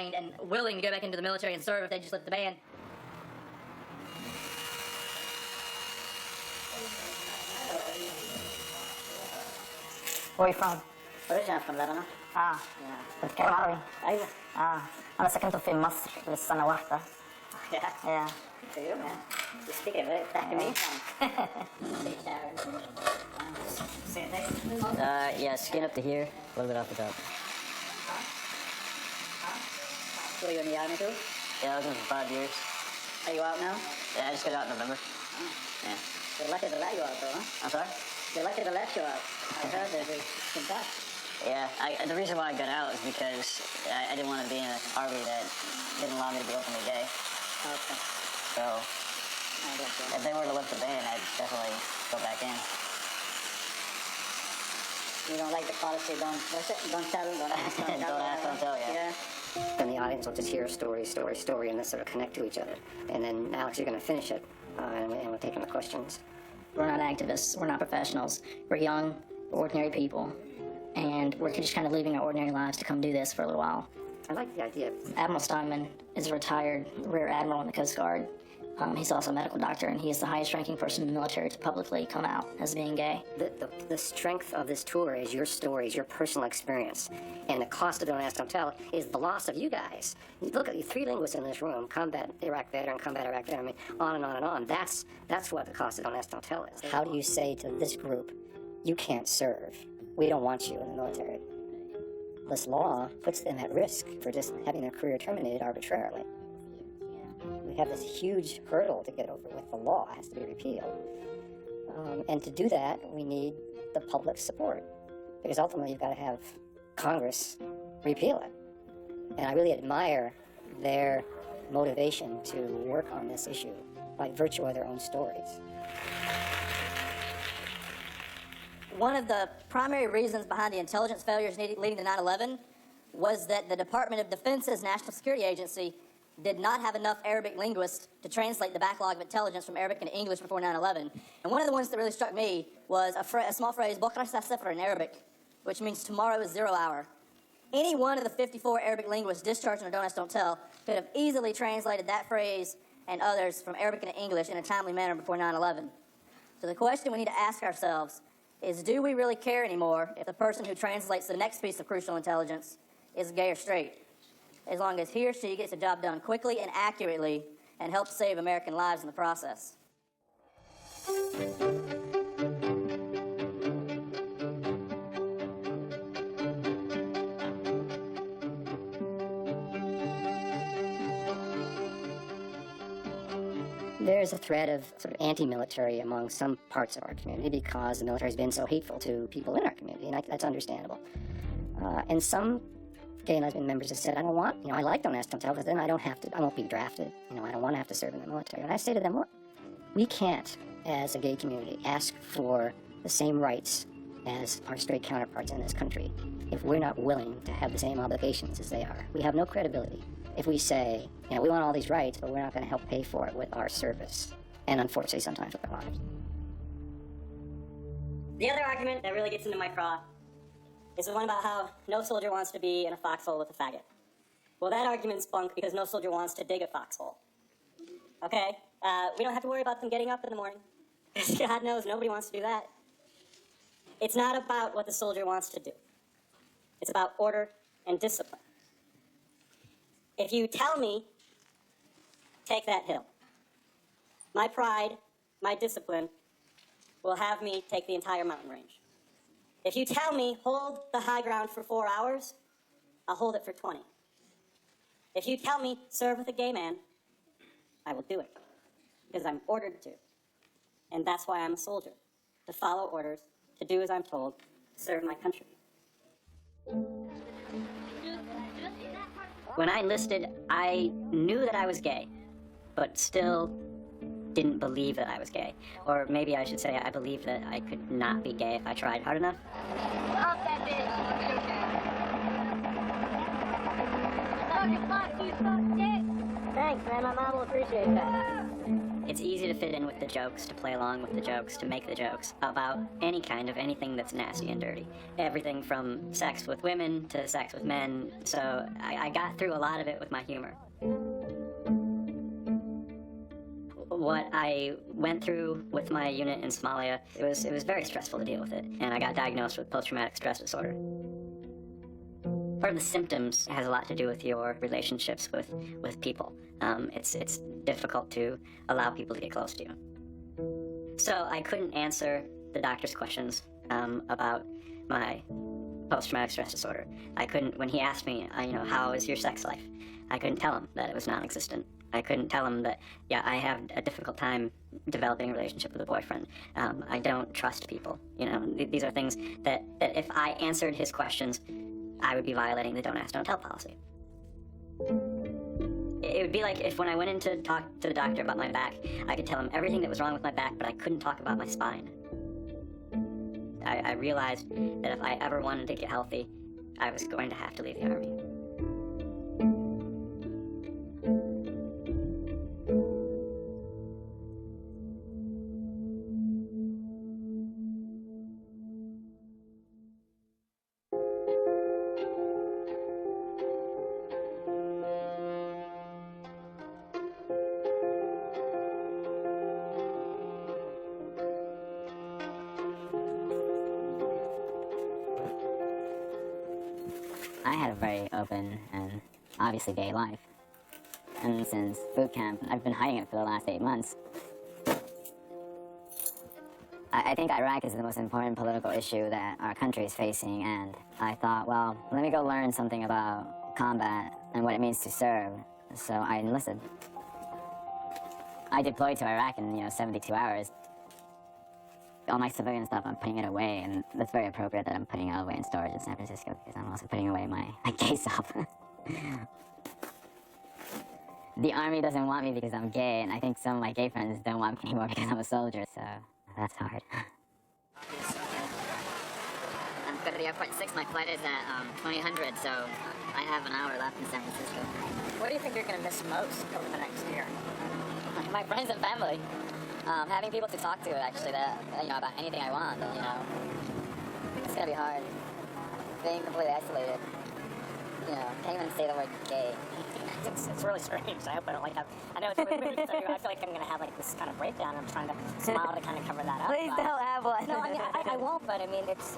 trained and willing to go back into the military and serve if they just lift the ban. Where are you from? Originally from Lebanon. الكواري. أيوة. أنا سكنت في مصر لسنة واحدة. Yeah. For you, man. You speak it right back to me. Yeah, skin up to here, a little bit off the top. What are you in the army too? Yeah, I was in for 5 years. Are you out now? Yeah, I just got out in November. Yeah. They're lucky to let you out though, huh? I'm sorry? They're lucky to let you out. I've heard there's some tough. Yeah, the reason why I got out is because I didn't want to be in an army that didn't allow me to be openly gay. Okay. So, I guess so. if they were to lift the ban, I'd definitely go back in. You don't like the policy, what's it? Don't tell, don't ask, don't tell. Don't ask, don't tell, yeah. And the audience will just hear story, and then sort of connect to each other. And then, Alex, you're going to finish it, and we'll take in the questions. We're not activists. We're not professionals. We're young, ordinary people. And we're just kind of living our ordinary lives to come do this for a little while. I like the idea. Admiral Steinman is a retired Rear Admiral in the Coast Guard. He's also a medical doctor, and he is the highest-ranking person in the military to publicly come out as being gay. The strength of this tour is your stories, your personal experience. And the cost of Don't Ask, Don't Tell is the loss of you guys. Look at the 3 linguists in this room, combat Iraq veteran, combat Iraq veteran, I mean, on and on and on. That's what the cost of Don't Ask, Don't Tell is. How do you say to this group, you can't serve? We don't want you in the military. This law puts them at risk for just having their career terminated arbitrarily. We have this huge hurdle to get over with. The law has to be repealed. And to do that, we need the public's support. Because ultimately, you've got to have Congress repeal it. And I really admire their motivation to work on this issue by virtue of their own stories. One of the primary reasons behind the intelligence failures leading to 9/11 was that the Department of Defense's National Security Agency did not have enough Arabic linguists to translate the backlog of intelligence from Arabic into English before 9/11. And one of the ones that really struck me was a small phrase, Bokra Safar in Arabic, which means tomorrow is 0 hour. Any one of the 54 Arabic linguists discharged under Don't Ask, Don't Tell could have easily translated that phrase and others from Arabic into English in a timely manner before 9/11. So the question we need to ask ourselves is, do we really care anymore if the person who translates the next piece of crucial intelligence is gay or straight, as long as he or she gets the job done quickly and accurately and helps save American lives in the process? There's a thread of sort of anti-military among some parts of our community because the military has been so hateful to people in our community, and that's understandable. And some gay and lesbian members have said, I don't want, I like Don't Ask, Don't Tell, because then I won't be drafted. I don't want to have to serve in the military. And I say to them, look, we can't, as a gay community, ask for the same rights as our straight counterparts in this country if we're not willing to have the same obligations as they are. We have no credibility if we say, we want all these rights, but we're not going to help pay for it with our service, and unfortunately sometimes with our lives. The other argument that really gets into my craw is the one about how no soldier wants to be in a foxhole with a faggot. Well, that argument's bunk because no soldier wants to dig a foxhole. Okay? We don't have to worry about them getting up in the morning. God knows nobody wants to do that. It's not about what the soldier wants to do. It's about order and discipline. If you tell me, take that hill, my pride, my discipline will have me take the entire mountain range. If you tell me, hold the high ground for 4 hours, I'll hold it for 20. If you tell me, serve with a gay man, I will do it, because I'm ordered to. And that's why I'm a soldier, to follow orders, to do as I'm told, to serve my country. When I enlisted, I knew that I was gay, but still didn't believe that I was gay. Or maybe I should say I believed that I could not be gay if I tried hard enough. Stop that bitch! Suck it, fuck you, suck dick! Thanks, man. My mom will appreciate that. It's easy to fit in with the jokes, to play along with the jokes, to make the jokes about anything that's nasty and dirty. Everything from sex with women to sex with men. So I got through a lot of it with my humor. What I went through with my unit in Somalia, it was very stressful to deal with it, and I got diagnosed with post-traumatic stress disorder. Part of the symptoms has a lot to do with your relationships with people. It's difficult to allow people to get close to you. So I couldn't answer the doctor's questions about my post-traumatic stress disorder. I couldn't, when he asked me, how is your sex life? I couldn't tell him that it was non-existent. I couldn't tell him that, I have a difficult time developing a relationship with a boyfriend. I don't trust people. These are things that if I answered his questions, I would be violating the don't ask, don't tell policy. It would be like if when I went in to talk to the doctor about my back, I could tell him everything that was wrong with my back, but I couldn't talk about my spine. I realized that if I ever wanted to get healthy, I was going to have to leave the Army. I had a very open and obviously gay life. And since boot camp, I've been hiding it for the last 8 months. I think Iraq is the most important political issue that our country is facing, and I thought, well, let me go learn something about combat and what it means to serve. So I enlisted. I deployed to Iraq in, 72 hours. All my civilian stuff, I'm putting it away, and that's very appropriate that I'm putting it away in storage in San Francisco, because I'm also putting away my gay stuff. The Army doesn't want me because I'm gay, and I think some of my gay friends don't want me anymore because I'm a soldier, so that's hard. I'm going to the airport at 6. My flight is at 2000, so I have an hour left in San Francisco. What do you think you're going to miss most over the next year? My friends and family. Having people to talk to, actually, that, about anything I want, It's going to be hard. Being completely isolated. Can't even say the word gay. It's really strange. I hope I don't have. I know it's really weird. So I feel like I'm going to have this kind of breakdown. I'm trying to smile to kind of cover that up. Please don't have one. No, I won't. But I mean, it's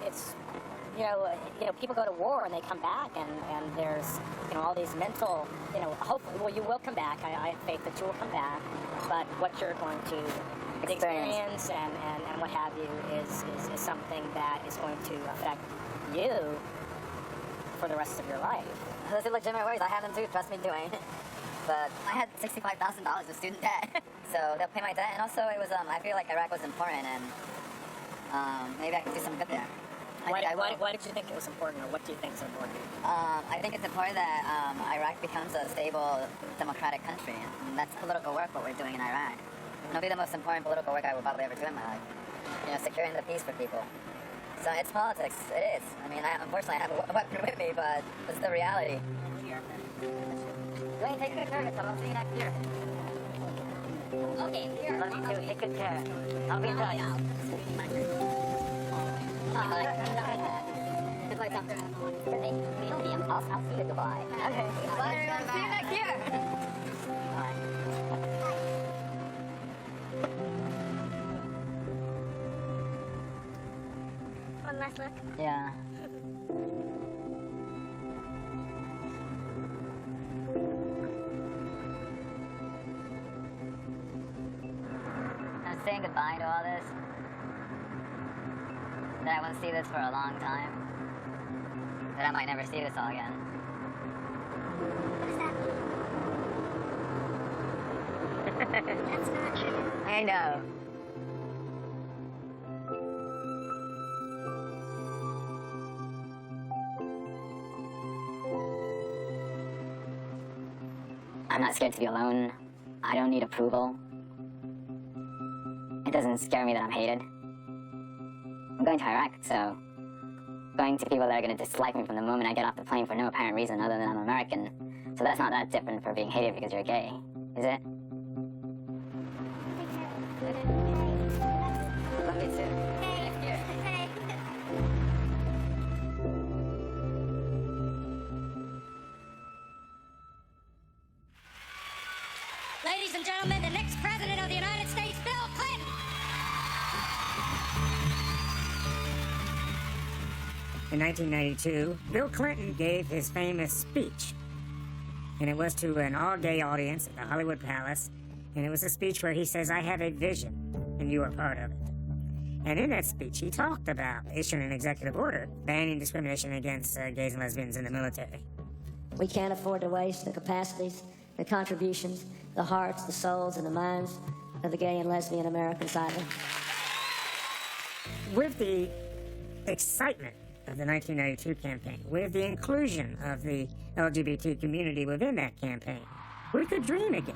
people go to war and they come back, and there's all these mental hopefully, well, you will come back. I have faith that you will come back. But what you're going to experience and what have you is something that is going to affect you for the rest of your life. Those are legitimate worries. I had them too, trust me, Dwayne. But I had $65,000 of student debt, so they'll pay my debt. And also, it was, I feel like Iraq was important, and maybe I could do some good there. Why did you think it was important, or what do you think is important? I think it's important that Iraq becomes a stable, democratic country, and that's political work, what we're doing in Iraq. It'll be the most important political work I will probably ever do in my life. Securing the peace for people. So it's politics, it is. I mean, unfortunately, I have a weapon with me, but it's the reality. Dwayne, take good care of yourself. I'll see you next year. Okay, love you too. Take good care. I'll be in touch. Goodbye, doctor. I'll see you. Goodbye. Okay. Bye. See you next year. Bye. One last look. Yeah. I'm saying goodbye to all this. That I want to see this for a long time. That I might never see this all again. What does that mean? That's not true. I know. I'm not scared to be alone. I don't need approval. It doesn't scare me that I'm hated. I'm going to Iraq, so going to people that are going to dislike me from the moment I get off the plane for no apparent reason other than I'm American. So that's not that different for being hated because you're gay, is it? I think Love you too. Ladies and gentlemen, the next president of the United States, Bill Clinton. In 1992, Bill Clinton gave his famous speech. And it was to an all-gay audience at the Hollywood Palace. And it was a speech where he says, I have a vision, and you are part of it. And in that speech, he talked about issuing an executive order banning discrimination against gays and lesbians in the military. We can't afford to waste the capacities, the contributions, the hearts, the souls, and the minds of the gay and lesbian Americans either. With the excitement of the 1992 campaign, with the inclusion of the LGBT community within that campaign, we could dream again.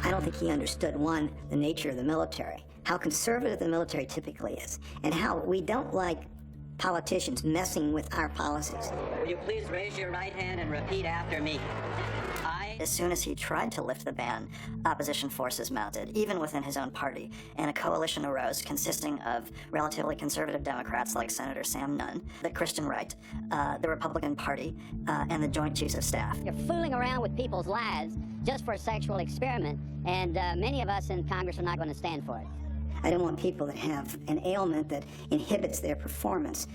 I don't think he understood, one, the nature of the military, how conservative the military typically is, and how we don't like politicians messing with our policies. Will you please raise your right hand and repeat after me? As soon as he tried to lift the ban, opposition forces mounted, even within his own party, and a coalition arose consisting of relatively conservative Democrats like Senator Sam Nunn, the Christian Right, the Republican Party, and the Joint Chiefs of Staff. You're fooling around with people's lives just for a sexual experiment, and many of us in Congress are not going to stand for it. I don't want people that have an ailment that inhibits their performance,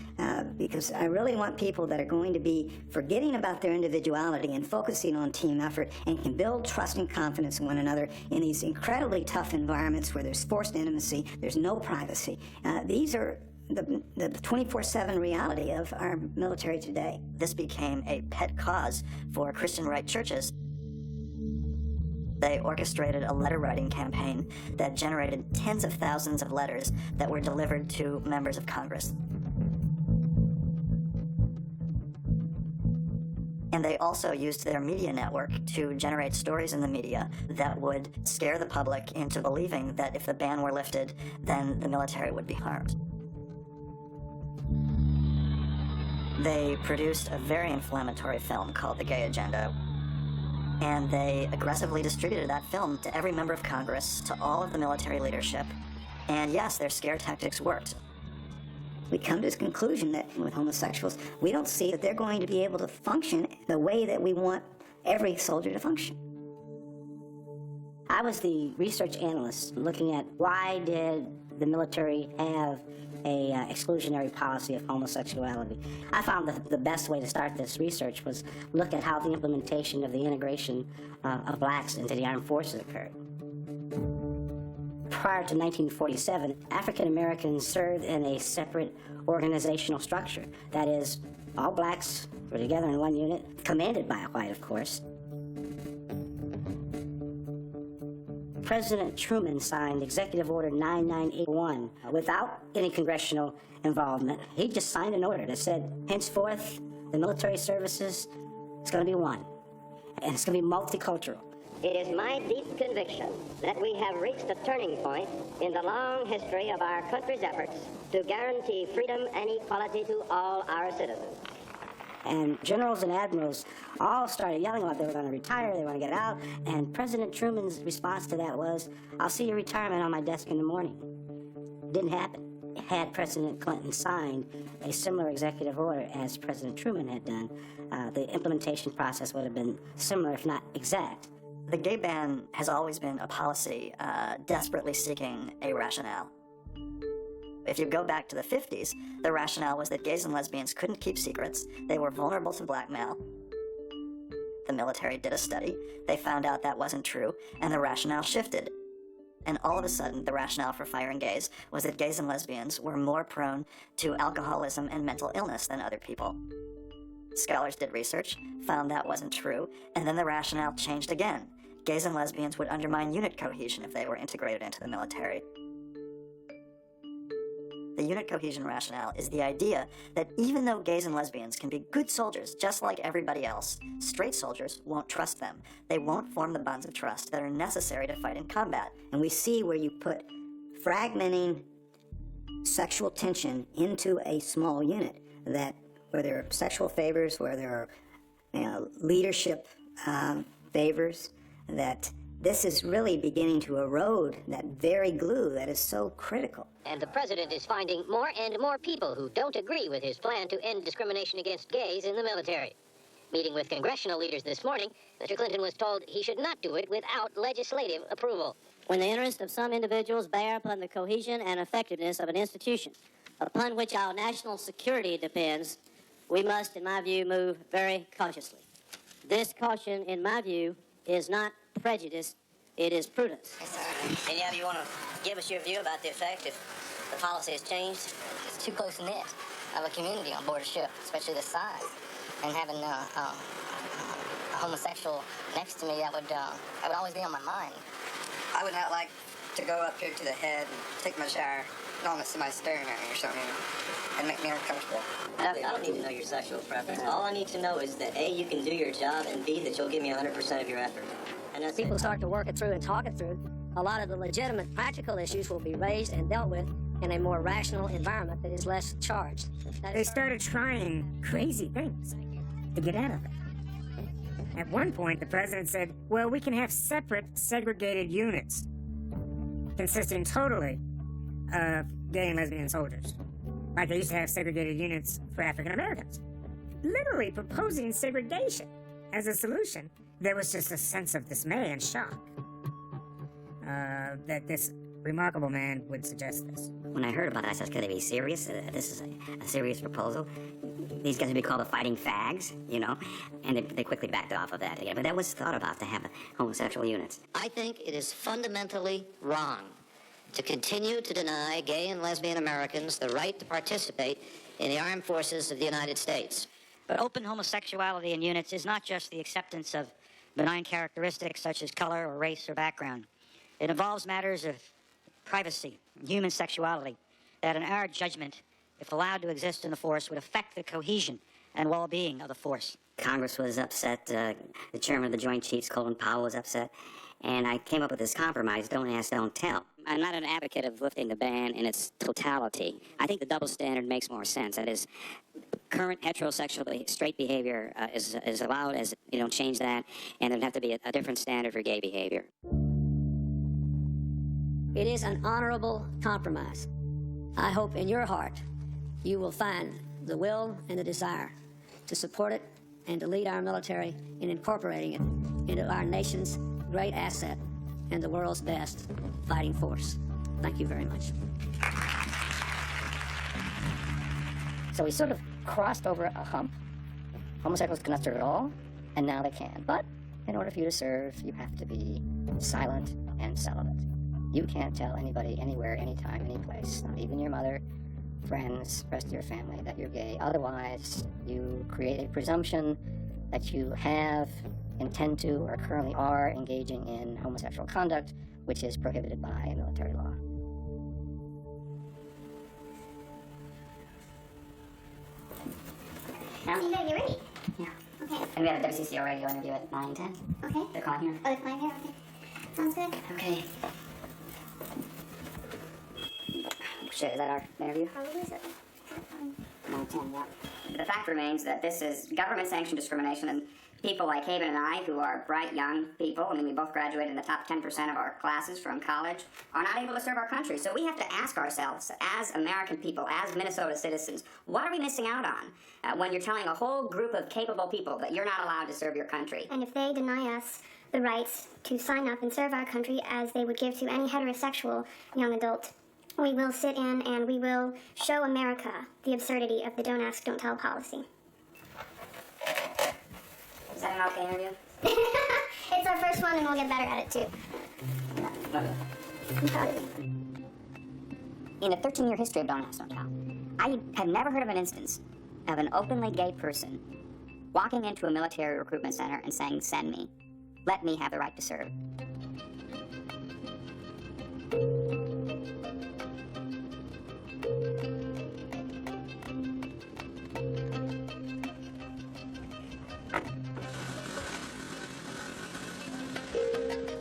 because I really want people that are going to be forgetting about their individuality and focusing on team effort and can build trust and confidence in one another in these incredibly tough environments where there's forced intimacy, there's no privacy. These are the 24/7 reality of our military today. This became a pet cause for Christian right churches. They orchestrated a letter-writing campaign that generated tens of thousands of letters that were delivered to members of Congress. And they also used their media network to generate stories in the media that would scare the public into believing that if the ban were lifted, then the military would be harmed. They produced a very inflammatory film called The Gay Agenda, and they aggressively distributed that film to every member of Congress, to all of the military leadership. And yes, their scare tactics worked. We come to this conclusion that with homosexuals, we don't see that they're going to be able to function the way that we want every soldier to function. I was the research analyst looking at why did the military have a exclusionary policy of homosexuality. I found the best way to start this research was look at how the implementation of the integration of blacks into the armed forces occurred. Prior to 1947, African Americans served in a separate organizational structure. That is, all blacks were together in one unit, commanded by a white, of course. President Truman signed Executive Order 9981 without any congressional involvement. He just signed an order that said, henceforth, the military services is going to be one, and it's going to be multicultural. It is my deep conviction that we have reached a turning point in the long history of our country's efforts to guarantee freedom and equality to all our citizens. And generals and admirals all started yelling about they were going to retire, they were going to get out, and President Truman's response to that was, I'll see your retirement on my desk in the morning. Didn't happen. Had President Clinton signed a similar executive order as President Truman had done, the implementation process would have been similar, if not exact. The gay ban has always been a policy desperately seeking a rationale. If you go back to the 50s, the rationale was that gays and lesbians couldn't keep secrets. They were vulnerable to blackmail. The military did a study. They found out that wasn't true, and the rationale shifted. And all of a sudden, the rationale for firing gays was that gays and lesbians were more prone to alcoholism and mental illness than other people. Scholars did research, found that wasn't true, and then the rationale changed again. Gays and lesbians would undermine unit cohesion if they were integrated into the military. The unit cohesion rationale is the idea that even though gays and lesbians can be good soldiers just like everybody else, straight soldiers won't trust them. They won't form the bonds of trust that are necessary to fight in combat. And we see where you put fragmenting sexual tension into a small unit, that where there are sexual favors, where there are leadership favors, that this is really beginning to erode that very glue that is so critical. And the president is finding more and more people who don't agree with his plan to end discrimination against gays in the military. Meeting with congressional leaders this morning, Mr. Clinton was told he should not do it without legislative approval. When the interests of some individuals bear upon the cohesion and effectiveness of an institution upon which our national security depends, we must, in my view, move very cautiously. This caution, in my view, is not prejudice, it is prudence. Yes, sir. Any of you want to give us your view about the effect if the policy has changed? It's too close-knit of a community on board a ship, especially this size. And having a homosexual next to me, that would always be on my mind. I would not like to go up here to the head and take my shower knowing that somebody's staring at me or something, and make me uncomfortable. I don't need to know your sexual preference. All I need to know is that A, you can do your job, and B, that you'll give me 100% of your effort. And that's People start to work it through and talk it through. A lot of the legitimate practical issues will be raised and dealt with in a more rational environment that is less charged. They started trying crazy things to get out of it. At one point, the president said, well, we can have separate, segregated units consisting totally of gay and lesbian soldiers. Like they used to have segregated units for African Americans. Literally proposing segregation as a solution. There was just a sense of dismay and shock that this remarkable man would suggest this. When I heard about it, I said, could they be serious? This is a serious proposal. These guys would be called the fighting fags, you know? And they quickly backed off of that again. But that was thought about to have homosexual units. I think it is fundamentally wrong to continue to deny gay and lesbian Americans the right to participate in the armed forces of the United States. But open homosexuality in units is not just the acceptance of benign characteristics such as color or race or background. It involves matters of privacy, human sexuality, that in our judgment, if allowed to exist in the force, would affect the cohesion and well-being of the force. Congress was upset. The chairman of the Joint Chiefs, Colin Powell, was upset. And I came up with this compromise, don't ask, don't tell. I'm not an advocate of lifting the ban in its totality. I think the double standard makes more sense. That is, current heterosexual straight behavior is allowed as you don't change that, and there'd have to be a different standard for gay behavior. It is an honorable compromise. I hope in your heart you will find the will and the desire to support it and to lead our military in incorporating it into our nation's great asset and the world's best fighting force. Thank you very much. So we sort of crossed over a hump. Homosexuals cannot serve at all, and now they can. But in order for you to serve, you have to be silent and celibate. You can't tell anybody, anywhere, anytime, any place, not even your mother, friends, rest of your family, that you're gay. Otherwise, you create a presumption that you have, intend to, or currently are engaging in homosexual conduct, which is prohibited by military law. You know you're ready. Yeah. Okay. And we have a WCCO radio interview at 9:10. Okay. They're calling here. Oh, the client here? Okay. Sounds good. Okay. Shit, is that our interview? Probably so. 9:10, yeah. The fact remains that this is government-sanctioned discrimination, and people like Haven and I, who are bright young people, I mean, we both graduated in the top 10% of our classes from college, are not able to serve our country. So we have to ask ourselves, as American people, as Minnesota citizens, what are we missing out on when you're telling a whole group of capable people that you're not allowed to serve your country? And if they deny us the rights to sign up and serve our country as they would give to any heterosexual young adult, we will sit in and we will show America the absurdity of the don't ask, don't tell policy. Is that an okay interview? It's our first one and we'll get better at it too. Okay. I'm proud of you. In the 13-year history of Don't Ask, Don't Tell, I have never heard of an instance of an openly gay person walking into a military recruitment center and saying, send me. Let me have the right to serve.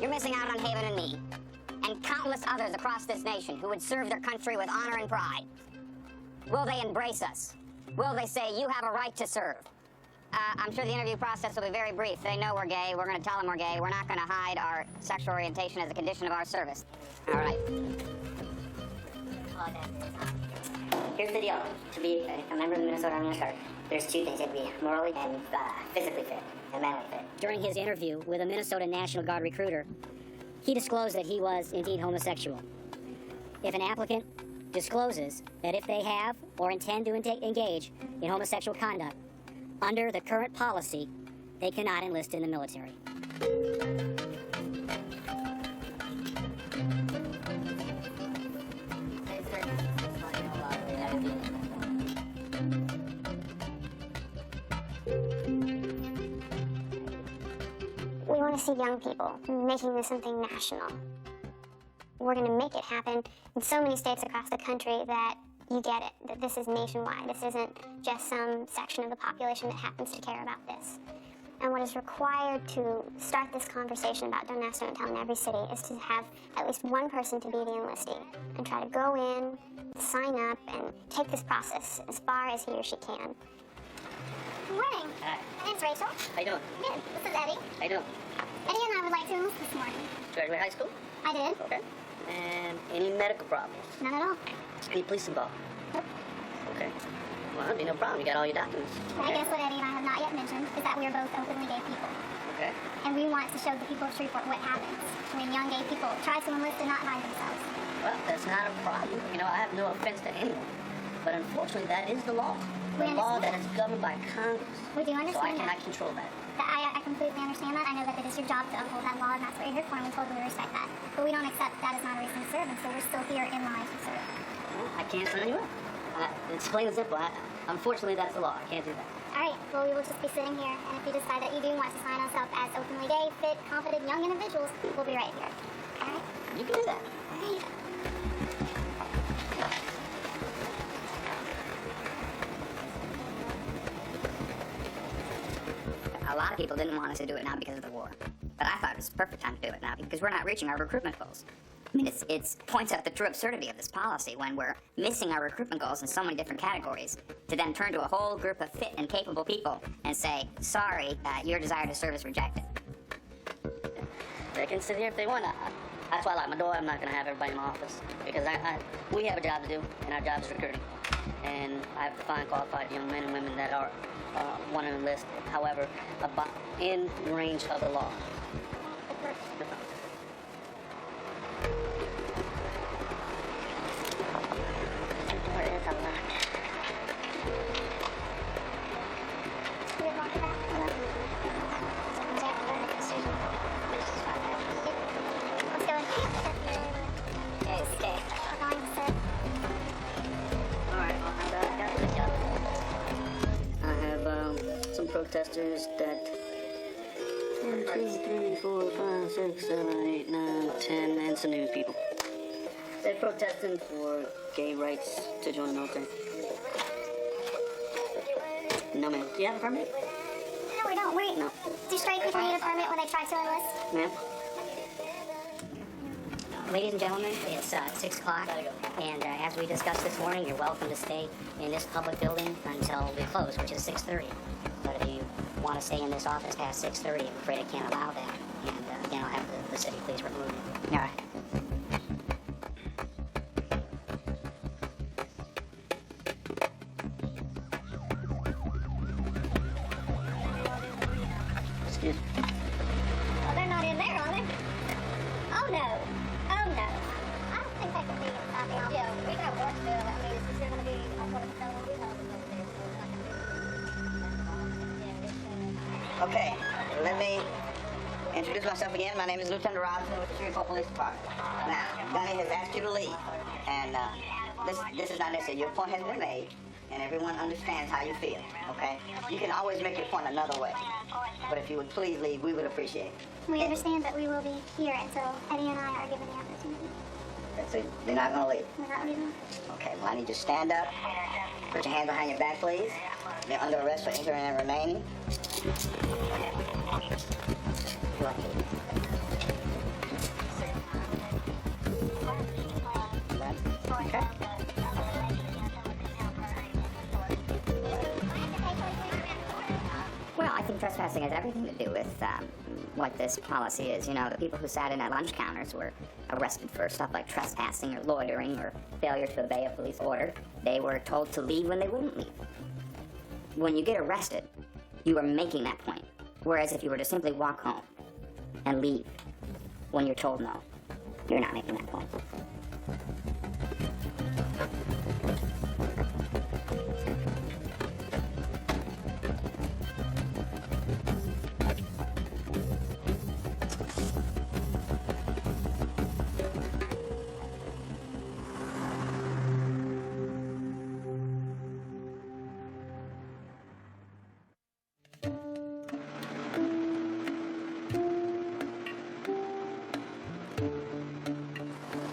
You're missing out on Haven and me, and countless others across this nation who would serve their country with honor and pride. Will they embrace us? Will they say, you have a right to serve? I'm sure the interview process will be very brief. They know we're gay. We're going to tell them we're gay. We're not going to hide our sexual orientation as a condition of our service. All right. Here's the deal. To be a member of the Minnesota Army National Guard, there's two things. You have to be morally and physically fit and mentally fit. During his interview with a Minnesota National Guard recruiter, he disclosed that he was indeed homosexual. If an applicant discloses that if they have or intend to engage in homosexual conduct, under the current policy, they cannot enlist in the military. We want to see young people making this something national. We're going to make it happen in so many states across the country that you get it, that this is nationwide. This isn't just some section of the population that happens to care about this. And what is required to start this conversation about Don't Ask, Don't Tell in every city is to have at least one person to be the enlistee and try to go in, sign up, and take this process as far as he or she can. Good morning. Hi. My name's Rachel. How you doing? Good. This is Eddie. How you doing? Eddie and I would like to enlist this morning. Graduate high school? I did. Okay. And any medical problems? None at all. Any police involved? Nope. Okay. Well, that'd be no problem. You got all your documents. I guess what Eddie and I have not yet mentioned is that we are both openly gay people. Okay. And we want to show the people of Shreveport what happens when young gay people try to enlist and not hide themselves. Well, that's not a problem. You know, I have no offense to anyone. But unfortunately, that is the law. The law that is governed by Congress. We do understand So I that. cannot control that. I completely understand that. I know that it is your job to uphold that law, and that's what you're here for, and we totally respect that. But we don't accept that as not a reason to serve, and so we're still here in line to serve. Well, I can't sign you up. It's plain and simple. Unfortunately, that's the law. I can't do that. All right, well, we will just be sitting here, and if you decide that you do want to sign us up as openly gay, fit, confident, young individuals, we'll be right here. All right? You can do that. All right. A lot of people didn't want us to do it now because of the war. But I thought it was the perfect time to do it now because we're not reaching our recruitment goals. I mean, it points out the true absurdity of this policy when we're missing our recruitment goals in so many different categories to then turn to a whole group of fit and capable people and say, sorry, your desire to serve is rejected. They can sit here if they want. That's why I lock my door. I'm not going to have everybody in my office because we have a job to do, and our job is recruiting. And I have to find qualified young men and women that are want to enlist, however, in the range of the law. Protesters that 1, 2, 3, 4, 5, 6, 7, 8, 9, 10, and some news people. They're protesting for gay rights to join the military. No, ma'am. Do you have a permit? No, we don't. Wait. No. Do straight people need a permit when they try to enlist? Ma'am? Ladies and gentlemen, it's 6 o'clock, and as we discussed this morning, you're welcome to stay in this public building until we close, which is 6:30. But if you want to stay in this office past 6:30, I'm afraid I can't allow that. And again, I'll have the city police remove you. All right. Excuse me. Oh, they're not in there, are they? Oh, no. Oh, no. I don't think that can be inside the office. Yeah, we got work to do. I mean, is there going to be a sort of fellow we have over there? Okay, let me introduce myself again. My name is Lieutenant Robinson with the Shreveport Police Department. Now, Gunny has asked you to leave, and this is not necessary. Your point has been made, and everyone understands how you feel, okay? You can always make your point another way, but if you would please leave, we would appreciate it. We understand that we will be here until Eddie and I are given the opportunity. So they're not going to leave? We're not leaving. Okay, well, I need you to stand up. Put your hands behind your back, please. They're under arrest for entering and remaining. Okay. think trespassing has everything to do with what this policy is. You know, the people who sat in at lunch counters were arrested for stuff like trespassing or loitering or failure to obey a police order. They were told to leave when they wouldn't leave. When you get arrested, you are making that point. Whereas if you were to simply walk home and leave when you're told no, you're not making that point.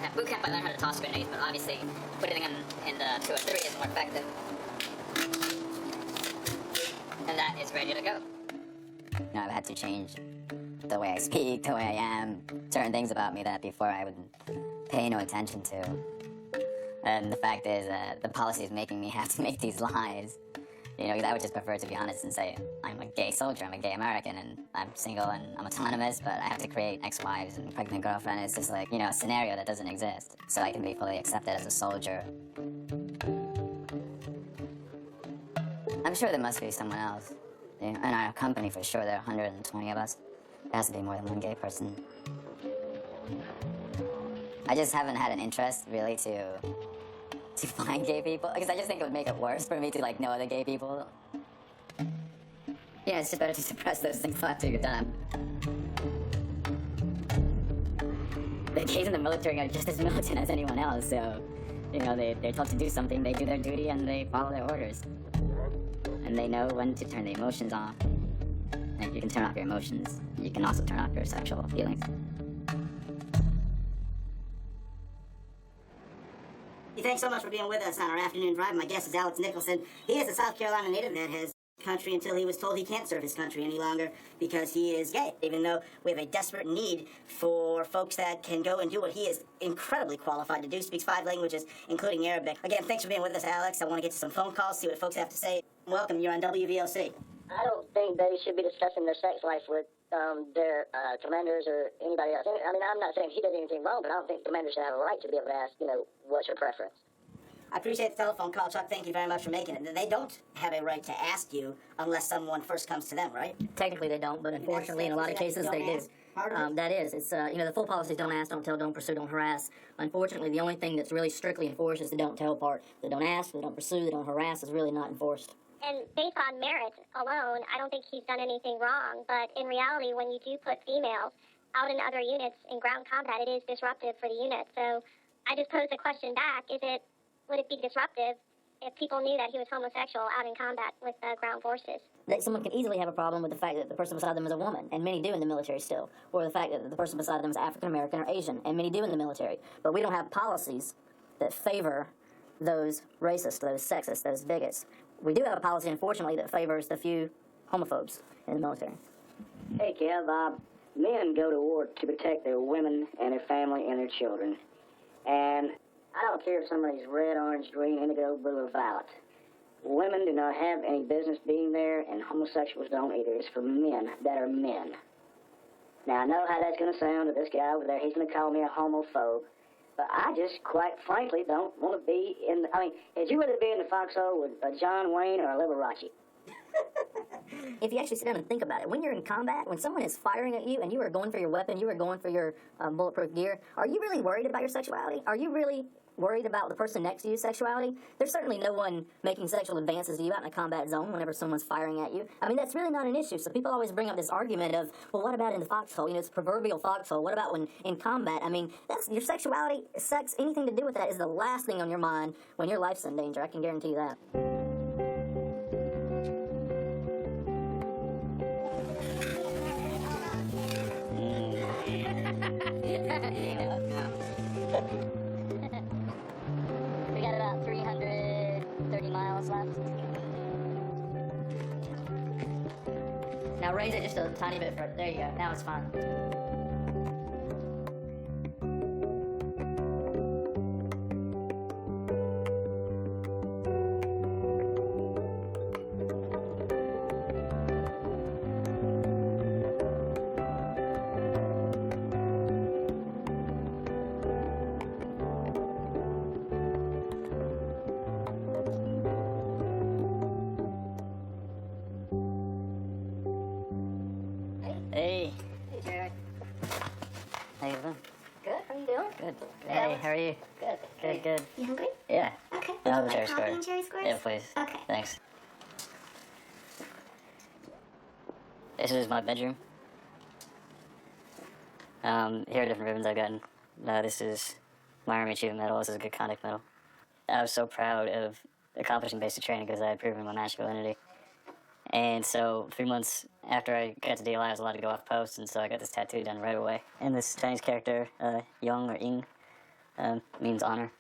At boot camp, I learned how to toss grenades, but obviously putting them in the 203 is more effective. And that is ready to go. You know, I've had to change the way I speak, the way I am, certain things about me that before I would pay no attention to. And the fact is, the policy is making me have to make these lies. You know, 'cause I would just prefer to be honest and say, I'm a gay soldier, I'm a gay American, and I'm single and I'm autonomous, but I have to create ex-wives and pregnant girlfriend. It's just like, you know, a scenario that doesn't exist, so I can be fully accepted as a soldier. I'm sure there must be someone else. In our company, for sure, there are 120 of us. There has to be more than one gay person. I just haven't had an interest, really, to find gay people, because I just think it would make it worse for me to, like, know other gay people. Yeah, it's just better to suppress those things till after you're done. The gays in the military are just as militant as anyone else, so, you know, they're told to do something, they do their duty, and they follow their orders. And they know when to turn the emotions off. And if you can turn off your emotions, you can also turn off your sexual feelings. Thanks so much for being with us on our afternoon drive. My guest is Alex Nicholson. He is a South Carolina native that has country until he was told he can't serve his country any longer because he is gay, even though we have a desperate need for folks that can go and do what he is incredibly qualified to do, speaks 5 languages, including Arabic. Again, thanks for being with us, Alex. I want to get to some phone calls, see what folks have to say. Welcome, you're on WVLC. I don't think they should be discussing their sex life with their commanders or anybody else. I mean, I'm not saying he did anything wrong, but I don't think commanders should have a right to be able to ask, you know, what's your preference. I appreciate the telephone call, Chuck. Thank you very much for making it. They don't have a right to ask you unless someone first comes to them, right? Technically they don't, but unfortunately in a lot of cases they do. That is, it's, you know, the full policies don't ask, don't tell, don't pursue, don't harass. Unfortunately, the only thing that's really strictly enforced is the don't tell part. The don't ask, the don't pursue, the don't harass is really not enforced. And based on merit alone, I don't think he's done anything wrong. But in reality, when you do put females out in other units in ground combat, it is disruptive for the unit. So I just posed a question back. Would it be disruptive if people knew that he was homosexual out in combat with the ground forces? That someone can easily have a problem with the fact that the person beside them is a woman, and many do in the military still, or the fact that the person beside them is African American or Asian, and many do in the military. But we don't have policies that favor those racists, those sexists, those bigots. We do have a policy, unfortunately, that favors the few homophobes in the military. Hey, Kev, men go to war to protect their women and their family and their children. And I don't care if somebody's red, orange, green, indigo, blue, or violet. Women do not have any business being there, and homosexuals don't either. It's for men that are men. Now, I know how that's going to sound to this guy over there. He's going to call me a homophobe. But I just, quite frankly, don't want to be in the... I mean, would you rather be in the foxhole with a John Wayne or a Liberace? If you actually sit down and think about it, when you're in combat, when someone is firing at you and you are going for your weapon, you are going for your bulletproof gear, are you really worried about your sexuality? Are you really worried about the person next to you's sexuality? There's certainly no one making sexual advances to you out in a combat zone whenever someone's firing at you. I mean, that's really not an issue. So people always bring up this argument of, well, what about in the foxhole? You know, it's proverbial foxhole. What about when in combat? I mean, that's your sexuality, sex, anything to do with that is the last thing on your mind when your life's in danger. I can guarantee you that. We got about 330 miles left. Now raise it just a tiny bit further. There you go. Now it's fine. Hey. Hey, Jared. How you doing? Good. How you doing? Good. Hey, how are you? Good. Good, good. You hungry? Yeah. Okay. I'll Would have you a cherry like coffee square. and cherry squares? Yeah, please. Okay. Thanks. This is my bedroom. Here are different ribbons I've gotten. This is my Army Achievement Medal. This is a Good Conduct Medal. I was so proud of accomplishing basic training because I had proven my masculinity. And so 3 months after I got to DLI, I was allowed to go off post, and so I got this tattoo done right away. And this Chinese character, Yong or Ying, means honor,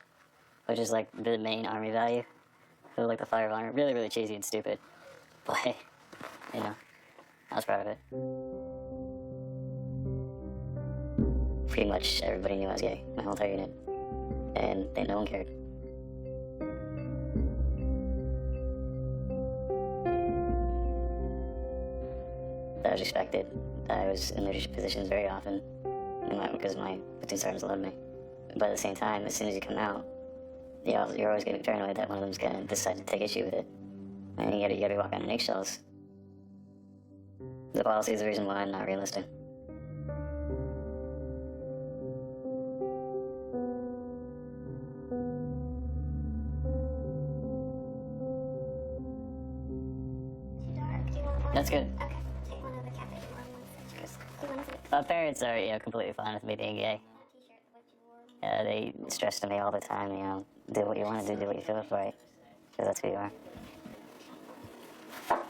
which is like the main Army value. So like the fire of honor. Really, really cheesy and stupid. But hey, you know, I was proud of it. Pretty much everybody knew I was gay, my whole entire unit. And no one cared. I was respected. I was in leadership positions very often because my platoon sergeants loved me. But at the same time, as soon as you come out, you're always going to be paranoid that one of them's going to decide to take issue with it. And you gotta be walking on eggshells. The policy is the reason why I'm not re-enlisting. That's good. Okay. Take one of the cafe ones. Parents are, completely fine with me being gay. They stress to me all the time, do what you want to do what you feel is right, because that's who you are.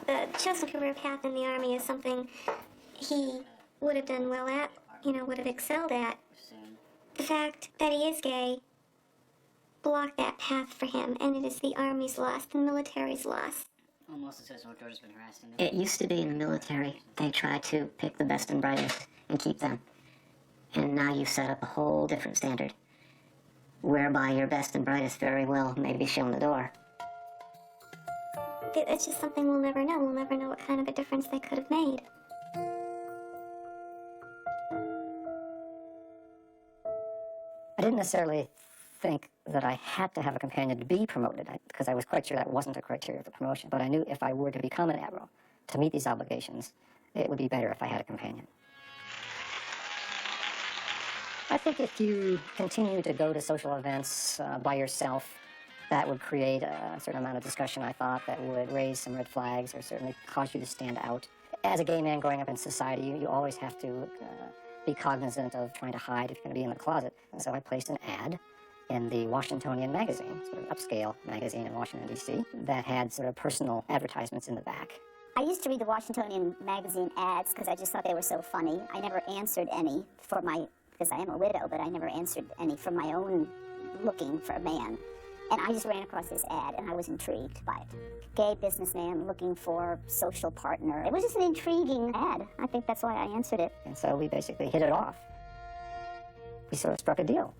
The chosen career path in the Army is something he would have done well at, would have excelled at. The fact that he is gay blocked that path for him, and it is the Army's loss, the military's loss. Almost as if George has been harassing me. It used to be in the military, they try to pick the best and brightest and keep them. And now you've set up a whole different standard, whereby your best and brightest very well may be shown the door. It's just something we'll never know. We'll never know what kind of a difference they could have made. I didn't necessarily think that I had to have a companion to be promoted, because I was quite sure that wasn't a criteria for promotion. But I knew if I were to become an admiral, to meet these obligations, it would be better if I had a companion. I think if you continue to go to social events by yourself, that would create a certain amount of discussion, I thought, that would raise some red flags or certainly cause you to stand out. As a gay man growing up in society, you always have to be cognizant of trying to hide if you're going to be in the closet. And so I placed an ad in the Washingtonian magazine, sort of upscale magazine in Washington, D.C., that had sort of personal advertisements in the back. I used to read the Washingtonian magazine ads because I just thought they were so funny. I never answered any because I am a widow, but I never answered any for my own looking for a man. And I just ran across this ad, and I was intrigued by it. Gay businessman looking for social partner. It was just an intriguing ad. I think that's why I answered it. And so we basically hit it off. We sort of struck a deal.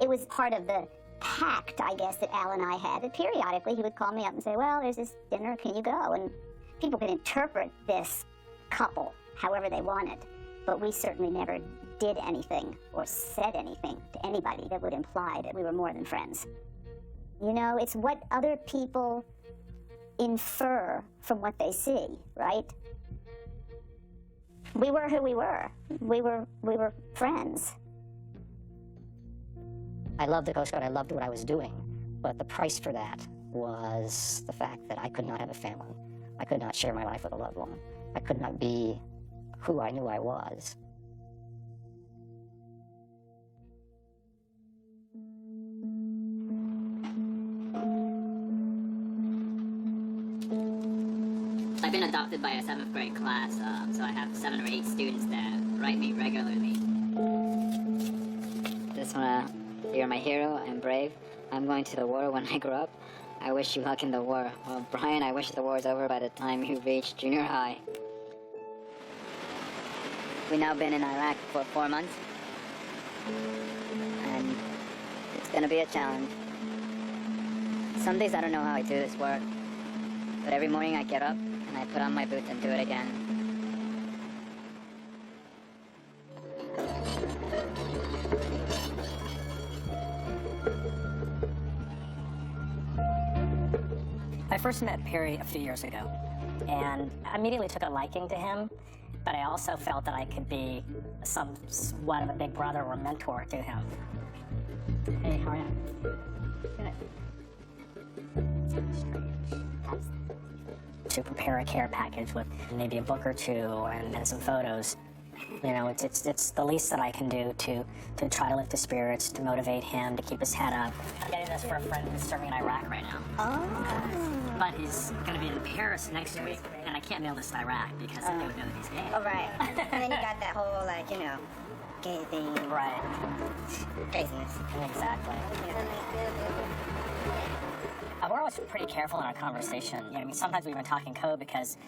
It was part of the pact, I guess, that Al and I had. And periodically, he would call me up and say, well, there's this dinner, can you go? And people could interpret this couple however they wanted. But we certainly never did anything or said anything to anybody that would imply that we were more than friends. It's what other people infer from what they see, right? We were who we were. We were friends. I loved the Coast Guard, I loved what I was doing, but the price for that was the fact that I could not have a family. I could not share my life with a loved one. I could not be who I knew I was. I've been adopted by a 7th grade class, so I have 7 or 8 students that write me regularly. Just wanna, you're my hero, I'm brave. I'm going to the war when I grow up. I wish you luck in the war. Well, Brian, I wish the war's over by the time you reach junior high. We've now been in Iraq for 4 months. And it's gonna be a challenge. Some days I don't know how I do this work. But every morning I get up and I put on my boots and do it again. I first met Perry a few years ago, and I immediately took a liking to him, but I also felt that I could be somewhat of a big brother or mentor to him. Hey, how are you? Good. To prepare a care package with maybe a book or two and some photos. You know, it's the least that I can do to try to lift his spirits, to motivate him, to keep his head up. I'm getting this for a friend who's serving in Iraq right now. Oh. But he's going to be in Paris next week, and I can't mail this to Iraq because they would know that he's gay. Oh, right. And then you got that whole, like, you know, gay thing. Right. Craziness. Exactly. We're always pretty careful in our conversation. You know, I mean, sometimes we even talk in code because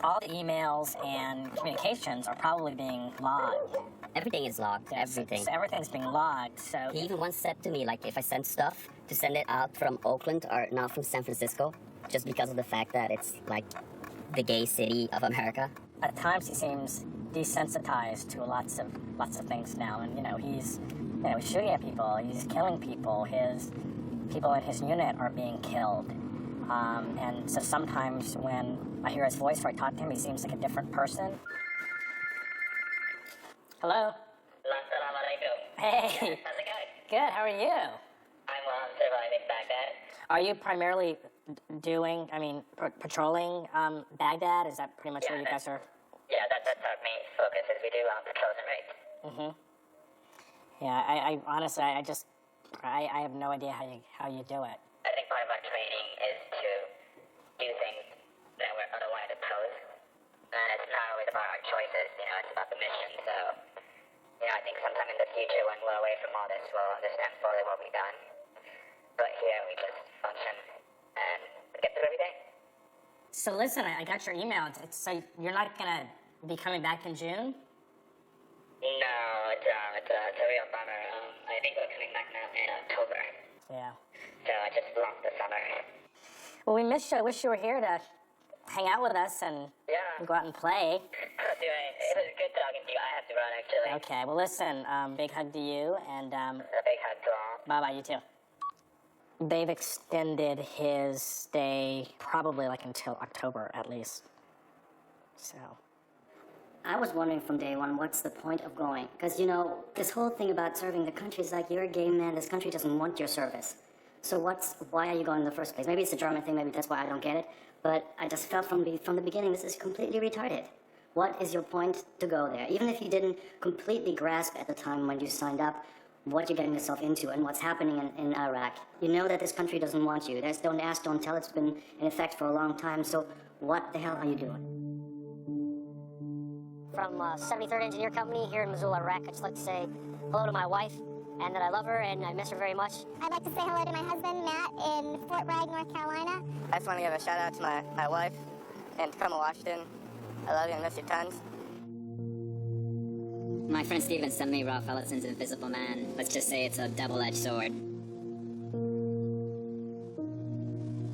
all the emails and communications are probably being logged. Everything is logged. Everything. So everything's being logged. So he even once said to me, like, if I send stuff, to send it out from Oakland or not from San Francisco, just because of the fact that it's like the gay city of America. At times he seems desensitized to lots of things now, and he's shooting at people, he's killing people. His people in his unit are being killed, and so sometimes when I hear his voice or I talk to him, he seems like a different person. Hello. Hey. How's it going? Good. How are you? I'm surviving Baghdad. Are you primarily patrolling Baghdad? Is that pretty much where you guys are? Yeah, that's our main focus. Is we do patrols and raids. Mhm. Yeah, I honestly, I have no idea how you do it. I think part of our training is to do things that we're otherwise opposed, and it's not always about our choices. It's about the mission. So, I think sometime in the future, when we're away from all this, we'll understand fully what we've done. But here, we just function and get through every day. So listen, I got your email. So you're not gonna be coming back in June? No, it's a real bummer. I think we're coming back now in October. Yeah. So I just lumped the summer. Well, we missed you. I wish you were here to hang out with us and go out and play. It was good talking to you. I have to run, actually. Okay, well listen, big hug to you, and a big hug to all. Bye-bye, you too. They've extended his stay probably until October at least. So. I was wondering from day one, what's the point of going? Because, this whole thing about serving the country is like, you're a gay man, this country doesn't want your service. So why are you going in the first place? Maybe it's a German thing, maybe that's why I don't get it. But I just felt from the beginning, this is completely retarded. What is your point to go there? Even if you didn't completely grasp at the time when you signed up what you're getting yourself into and what's happening in Iraq, you know that this country doesn't want you. There's don't ask, don't tell. It's been in effect for a long time. So what the hell are you doing? From 73rd Engineer Company here in Mosul, Iraq, I'd just like to say hello to my wife and that I love her and I miss her very much. I'd like to say hello to my husband, Matt, in Fort Bragg, North Carolina. I just want to give a shout out to my wife in Tacoma, Washington. I love you and miss you tons. My friend Steven sent me Ralph Ellison's Invisible Man. Let's just say it's a double-edged sword.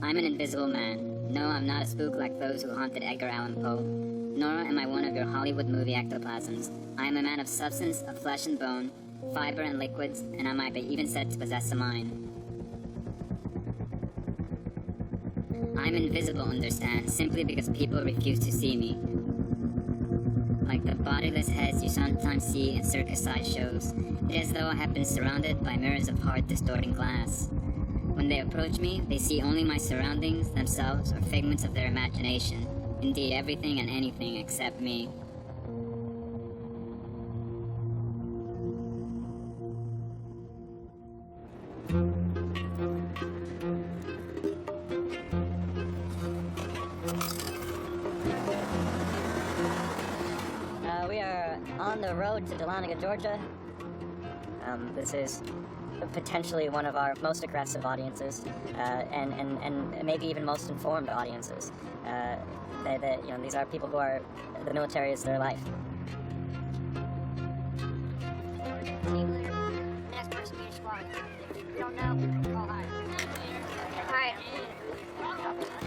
I'm an invisible man. No, I'm not a spook like those who haunted Edgar Allan Poe. Nor am I one of your Hollywood movie ectoplasms. I am a man of substance, of flesh and bone, fiber and liquids, and I might be even said to possess a mind. I'm invisible, understand, simply because people refuse to see me. Like the bodiless heads you sometimes see in circus sideshows, it is as though I have been surrounded by mirrors of hard, distorting glass. When they approach me, they see only my surroundings, themselves, or figments of their imagination. Indeed, everything and anything except me. We are on the road to Dahlonega, Georgia. This is potentially one of our most aggressive audiences, and maybe even most informed audiences. These are people who are, the military is their life. Next person in your squad. If you don't know, call high. Alright.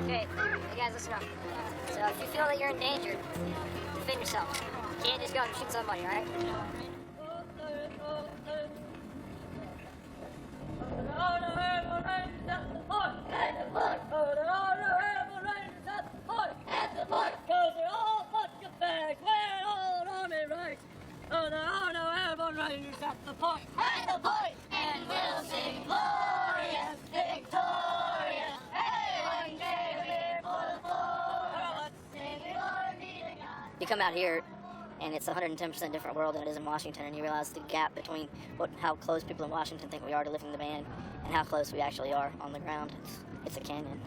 Okay, you guys listen up. So if you feel that you're in danger, defend yourself. You can't just go and shoot somebody, alright? Because they're all a bunch of bags. who's at the point. At the point, and we'll sing glorious, victorious. Hey, one day we're here for the floor. Let's sing it or meeting God. You come out here, and it's a 110% different world than it is in Washington, and you realize the gap between how close people in Washington think we are to lifting the ban and how close we actually are on the ground. It's a canyon.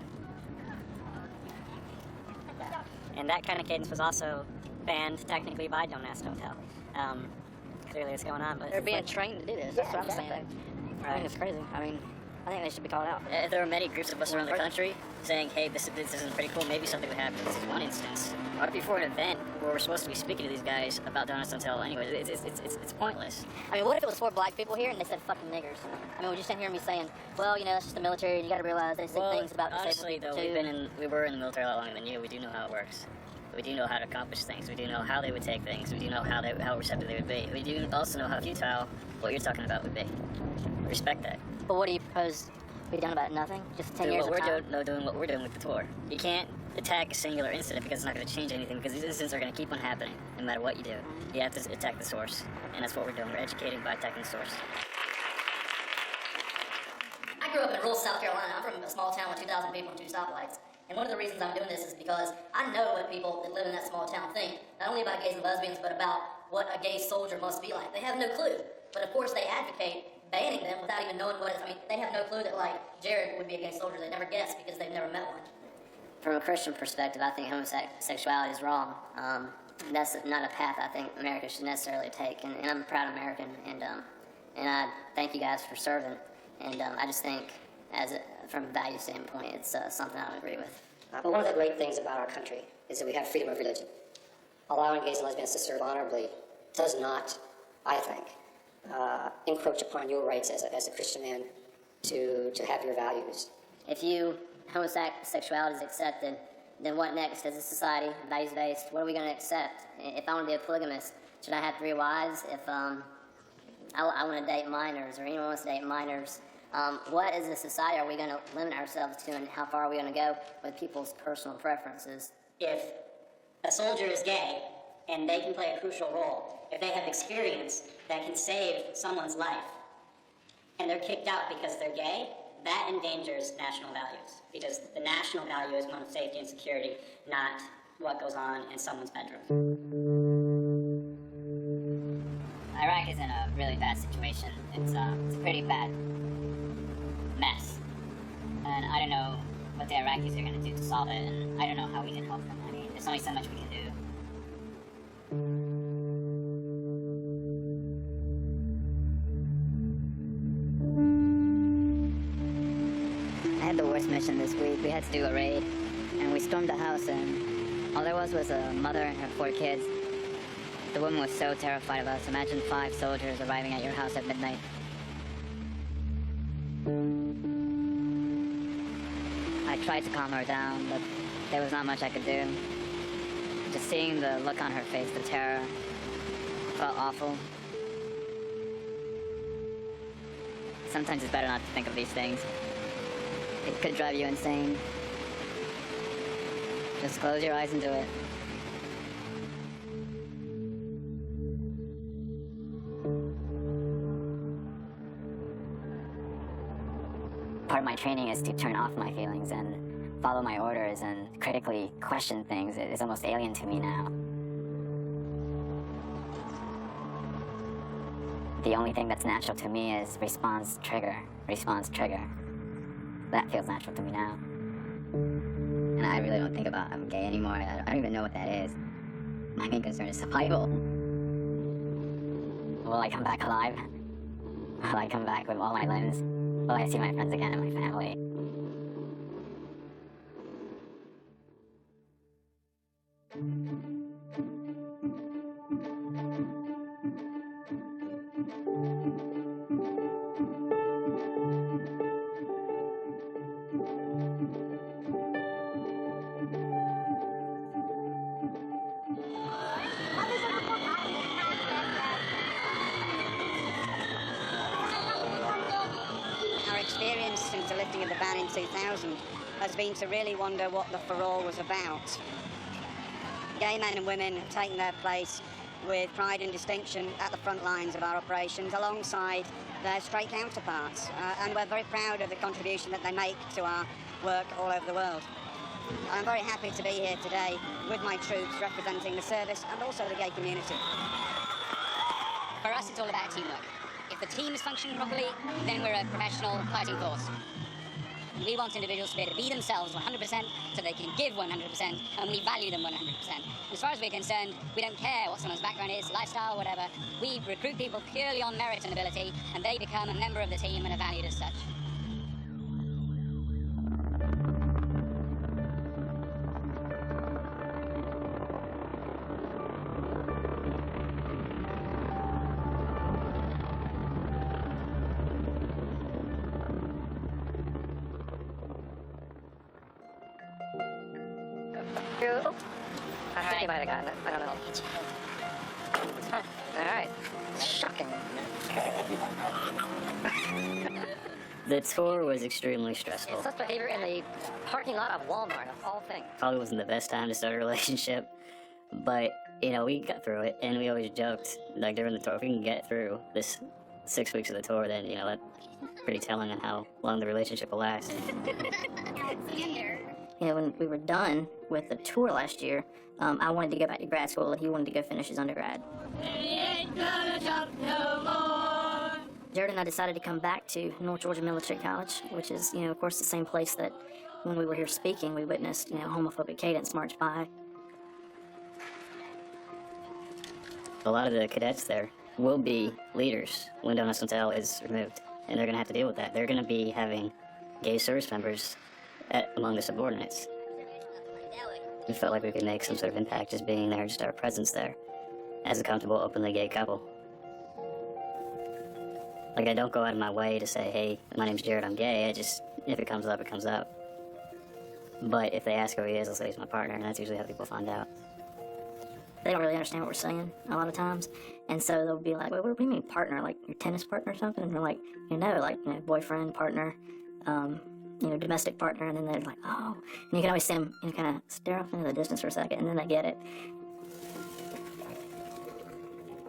And that kind of cadence was also banned technically by Don't Ask, Don't Tell. Clearly it's going on, but... They're being trained to do this, that's what I'm saying. I think it's crazy. I mean, I think they should be called out. If there were many groups of us around the country saying, hey, this isn't pretty cool, maybe something would happen. This is one instance. Right before an event where we're supposed to be speaking to these guys about Don't Ask, Don't Tell anyway, it's pointless. I mean, what if it was 4 black people here and they said fucking niggers? I mean, would you stand here and me saying, well, you know, that's just the military, and you gotta realize they say things about honestly, disabled though, people too. we were in the military a lot longer than you. We do know how it works. We do know how to accomplish things. We do know how they would take things. We do know how receptive they would be. We do also know how futile what you're talking about would be. Respect that. But what do you propose be done about it? Nothing? Just 10 years of time? Doing what we're doing with the tour. You can't attack a singular incident because it's not going to change anything, because these incidents are going to keep on happening no matter what you do. You have to attack the source, and that's what we're doing. We're educating by attacking the source. I grew up in rural South Carolina. I'm from a small town with 2,000 people and 2 stoplights. And one of the reasons I'm doing this is because I know what people that live in that small town think, not only about gays and lesbians, but about what a gay soldier must be like. They have no clue. But of course they advocate banning them without even knowing what it is. I mean, they have no clue that, like, Jared would be a gay soldier. They never guess because they've never met one. From a Christian perspective, I think homosexuality is wrong. That's not a path I think America should necessarily take. And I'm a proud American, and I thank you guys for serving. And I just think, from a value standpoint, it's something I don't agree with. But one of the great things about our country is that we have freedom of religion. Allowing gays and lesbians to serve honorably does not, I think, encroach upon your rights as a Christian man to have your values. If homosexuality is accepted, then what next as a society, values-based? What are we going to accept? If I want to be a polygamist, should I have 3 wives? If I want to date minors, or anyone wants to date minors, what as a society are we going to limit ourselves to, and how far are we going to go with people's personal preferences? If a soldier is gay and they can play a crucial role, if they have experience that can save someone's life, and they're kicked out because they're gay, that endangers national values, because the national value is one of safety and security, not what goes on in someone's bedroom. Iraq is in a really bad situation. It's a pretty bad mess. And I don't know what the Iraqis are going to do to solve it, and I don't know how we can help them. I mean, there's only so much we can do. I had the worst mission this week. We had to do a raid, and we stormed a house, and all there was a mother and her 4 kids. The woman was so terrified of us. Imagine 5 soldiers arriving at your house at midnight. I tried to calm her down, but there was not much I could do. Just seeing the look on her face, the terror, felt awful. Sometimes it's better not to think of these things. It could drive you insane. Just close your eyes and do it. Part of my training is to turn off my feelings and follow my orders and critically question things. It is almost alien to me now. The only thing that's natural to me is response, trigger. That feels natural to me now. And I really don't think about I'm gay anymore. I don't even know what that is. My main concern is survival. Will I come back alive? Will I come back with all my limbs? Will I see my friends again and my family? Our experience since the lifting of the ban in 2000 has been to really wonder what the for all was about. Gay men and women have taken their place with pride and distinction at the front lines of our operations alongside their straight counterparts. And we're very proud of the contribution that they make to our work all over the world. I'm very happy to be here today with my troops representing the service and also the gay community. For us, it's all about teamwork. If the team is functioning properly, then we're a professional fighting force. We want individuals to be able to be themselves 100% so they can give 100%, and we value them 100%. As far as we're concerned, we don't care what someone's background is, lifestyle, whatever. We recruit people purely on merit and ability, and they become a member of the team and are valued as such. I think you might have gotten it. I don't know. All right. Shocking. The tour was extremely stressful. It's such behavior in the parking lot of Walmart, of all things. Probably wasn't the best time to start a relationship, but, you know, we got through it, and we always joked, like, during the tour, if we can get through this 6 weeks of the tour, then, you know, that's pretty telling on how long the relationship will last. You know, when we were done with the tour last year, I wanted to go back to grad school, and he wanted to go finish his undergrad. Jared and I decided to come back to North Georgia Military College, which is, you know, of course, the same place that when we were here speaking, we witnessed, you know, homophobic cadence march by. A lot of the cadets there will be leaders when Don't Ask, Don't Tell is removed, and they're going to have to deal with that. They're going to be having gay service members among the subordinates. We felt like we could make some sort of impact just being there, just our presence there, as a comfortable, openly gay couple. Like, I don't go out of my way to say, hey, my name's Jared, I'm gay. I just, if it comes up, it comes up. But if they ask who he is, I'll say he's my partner, and that's usually how people find out. They don't really understand what we're saying a lot of times, and so they'll be like, "Well, what do you mean partner? Like your tennis partner or something?" And we're like, "You know, like, you know, boyfriend, partner, you know, domestic partner." And then they're like, "Oh," and you can always see them, you know, kind of stare off into the distance for a second, and then they get it.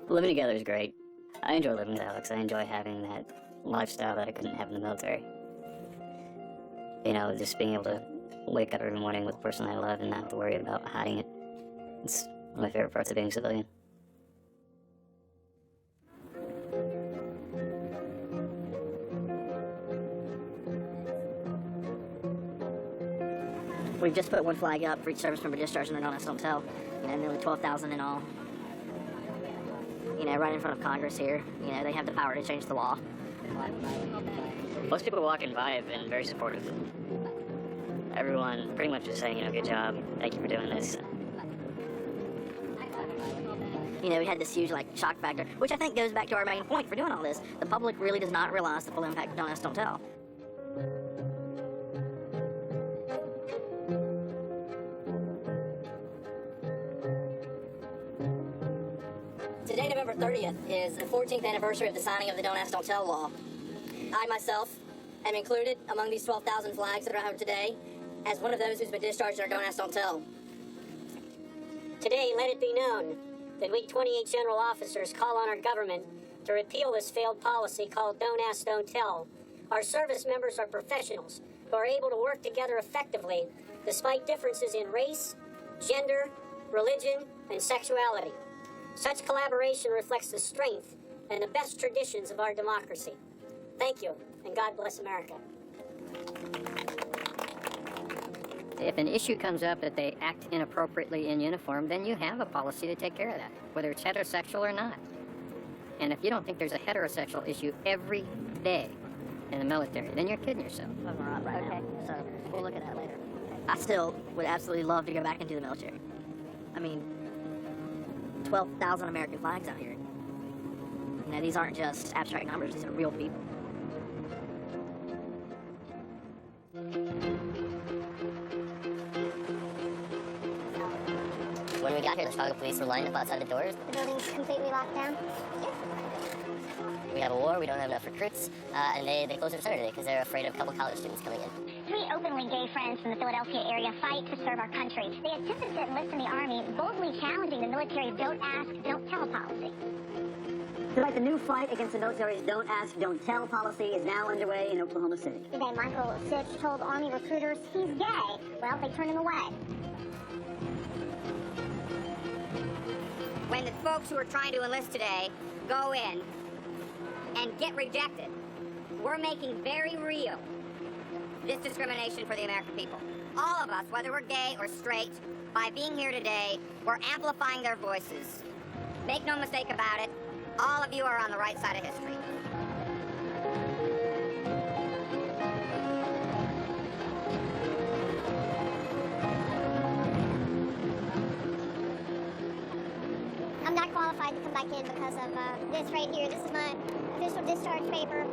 Living together is great. I enjoy living with Alex. I enjoy having that lifestyle that I couldn't have in the military. You know, just being able to wake up every morning with the person I love and not have to worry about hiding it. It's one of my favorite parts of being a civilian. We've just put one flag up for each service member discharged under Don't Ask, Don't Tell. You know, nearly 12,000 in all. You know, right in front of Congress here. You know, they have the power to change the law. Most people walking by have been very supportive. Everyone pretty much is saying, you know, good job, thank you for doing this. You know, we had this huge, like, shock factor, which I think goes back to our main point for doing all this. The public really does not realize the full impact of Don't Ask, Don't Tell. Today, November 30th, is the 14th anniversary of the signing of the Don't Ask, Don't Tell law. I, myself, am included among these 12,000 flags that are out today as one of those who's been discharged under Don't Ask, Don't Tell. Today, let it be known that we 28 general officers call on our government to repeal this failed policy called Don't Ask, Don't Tell. Our service members are professionals who are able to work together effectively despite differences in race, gender, religion, and sexuality. Such collaboration reflects the strength and the best traditions of our democracy. Thank you, and God bless America. If an issue comes up that they act inappropriately in uniform, then you have a policy to take care of that, whether it's heterosexual or not. And if you don't think there's a heterosexual issue every day in the military, then you're kidding yourself. Okay, so we'll look at that later. I still would absolutely love to go back into the military. I mean, 12,000 American flags out here. You know, these aren't just abstract numbers, these are real people. When we got here, the Chicago police were lined up outside the doors. The building's completely locked down. We have a war, we don't have enough recruits, and they closed their center today because they're afraid of a couple college students coming in. Three openly gay friends from the Philadelphia area fight to serve our country. They attempted to enlist in the Army, boldly challenging the military's don't ask, don't tell policy. Tonight, the new fight against the military's don't ask, don't tell policy is now underway in Oklahoma City. Today, Michael Sitch told Army recruiters he's gay. Well, they turned him away. When the folks who are trying to enlist today go in and get rejected, we're making very real this discrimination for the American people. All of us, whether we're gay or straight, by being here today, we're amplifying their voices. Make no mistake about it, all of you are on the right side of history. I'm not qualified to come back in because of this right here. This is my official discharge paper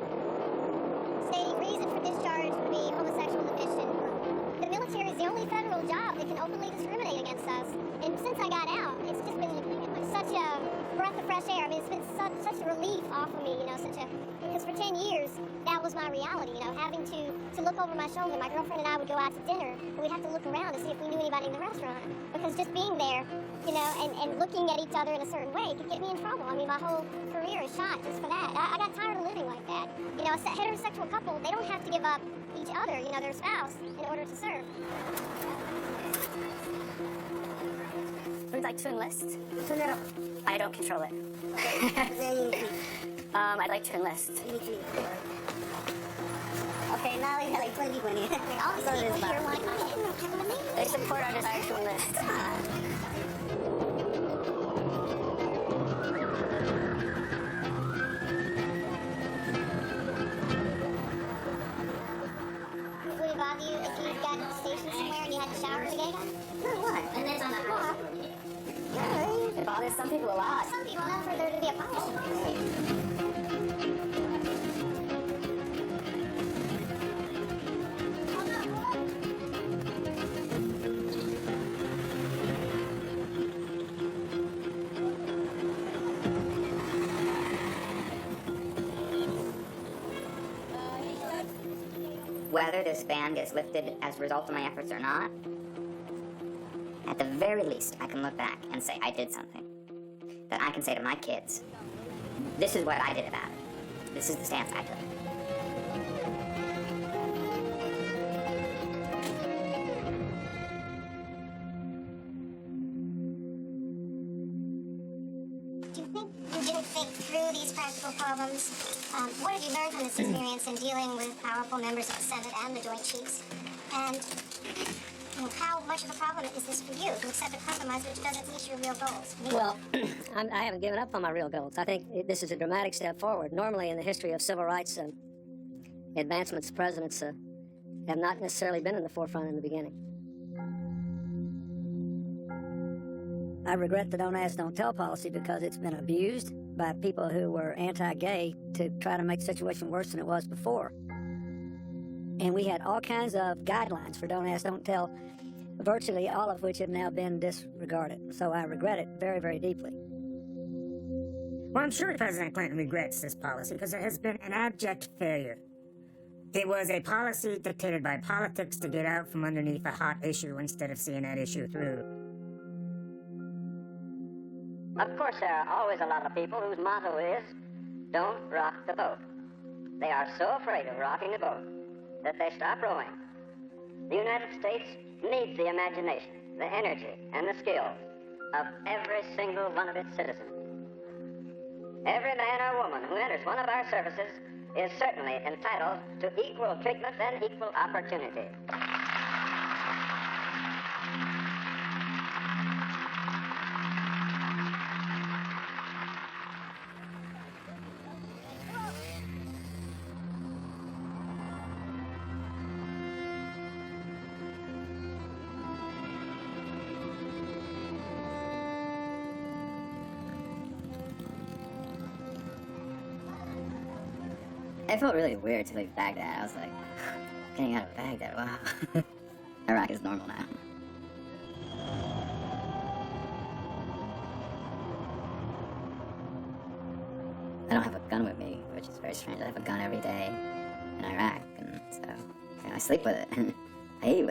stating reason for discharge would be homosexual admission. The military is the only federal job that can openly discriminate against us. And since I got out, it's just been such a breath of fresh air. I mean, it's been such a relief off of me, you know, because for 10 years, that was my reality, you know, having to look over my shoulder. My girlfriend and I would go out to dinner, and we'd have to look around to see if we knew anybody in the restaurant. Because just being there, you know, and looking at each other in a certain way could get me in trouble. I mean, my whole career is shot just for that. I got tired of living like that. You know, a heterosexual couple, they don't have to give up each other, you know, their spouse, in order to serve. Would like to enlist? No. I don't control it. I'd like to enlist. Okay, now we have like 20 people in here. All these people here want to come in. They support our desire to enlist. Would it bother you if you got stationed somewhere and you had to shower with a gay guy? No, what? And then it's on the floor. It bothers some people a lot. Some people, not for there to be a policy. Whether this ban gets lifted as a result of my efforts or not, at the very least, I can look back and say I did something. That I can say to my kids, this is what I did about it. This is the stance I took. Do you think you didn't think through these practical problems? What have you learned from this experience in dealing with powerful members of the Senate and the Joint Chiefs? And how much of a problem is this for you to accept a compromise which doesn't meet your real goals? Well, I haven't given up on my real goals. I think this is a dramatic step forward. Normally in the history of civil rights advancements, presidents have not necessarily been in the forefront in the beginning. I regret the don't ask, don't tell policy because it's been abused by people who were anti-gay to try to make the situation worse than it was before. And we had all kinds of guidelines for don't ask, don't tell, virtually all of which have now been disregarded. So I regret it very, very deeply. Well, I'm sure President Clinton regrets this policy because it has been an abject failure. It was a policy dictated by politics to get out from underneath a hot issue instead of seeing that issue through. Of course, there are always a lot of people whose motto is, don't rock the boat. They are so afraid of rocking the boat that they stop rowing. The United States needs the imagination, the energy, and the skills of every single one of its citizens. Every man or woman who enters one of our services is certainly entitled to equal treatment and equal opportunity. It felt really weird to leave Baghdad. I was like, getting out of Baghdad, wow. Iraq is normal now. I don't have a gun with me, which is very strange. I have a gun every day in Iraq, and so I sleep with it. I eat with it.